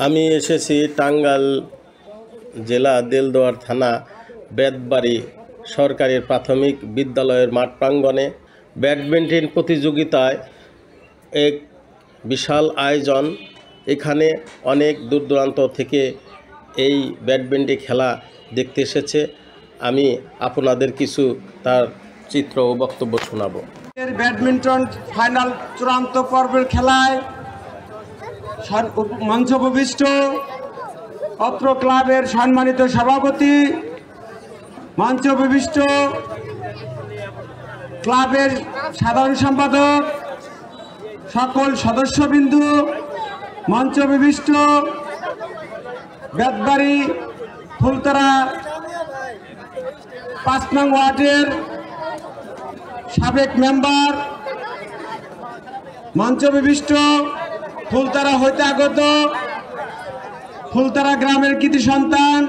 আমি এসেছি টাঙ্গাইল জেলা দেলদুয়ার থানা বেতবাড়ি সরকারি প্রাথমিক বিদ্যালয়ের মাঠ প্রাঙ্গণে ব্যাডমিন্টন প্রতিযোগিতায় এক বিশাল আয়োজন। এখানে অনেক দূর দূরান্ত থেকে এই ব্যাডমিন্টন খেলা দেখতে এসেছে। আমি আপনাদের কিছু তার চিত্র ও বক্তব্য শোনাবো। ব্যাডমিন্টন ফাইনাল চূড়ান্ত পর্বের খেলায় মঞ্চ উপবিষ্ট অত্র ক্লাবের সম্মানিত সভাপতি, মঞ্চ উপবিষ্ট ক্লাবের সাধারণ সম্পাদক, সকল সদস্যবৃন্দু, মঞ্চ উপবিষ্ট বেতবাড়ি ফুলতরা ৫ নং ওয়ার্ডের সাবেক মেম্বার, মঞ্চ উপবিষ্ট ফুলতরা হইতে আগত ফুলতরা গ্রামের কৃতি সন্তান,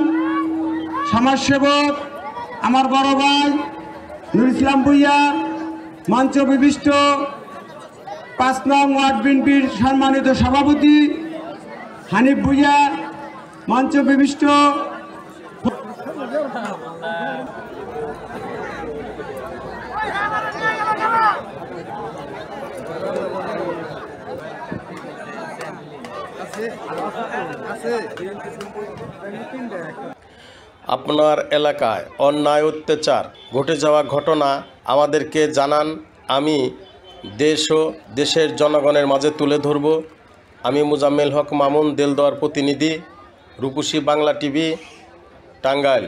সমাজসেবক আমার বড় ভাই নুর ইসলাম ভূঁইয়া, মঞ্চ উপবিষ্ট ৫ নং ওয়ার্ড বিএনপির সম্মানিত সভাপতি হানিফ ভূঁইয়া, মঞ্চ উপবিষ্ট আপনার এলাকায় অন্যায় অত্যাচার ঘটে যাওয়া ঘটনা আমাদেরকে জানান। আমি দেশ ও দেশের জনগণের মাঝে তুলে ধরব। আমি মোজাম্মেল হক মামুন, দেলদুয়ার প্রতিনিধি, রূপসী বাংলা টিভি, টাঙ্গাইল।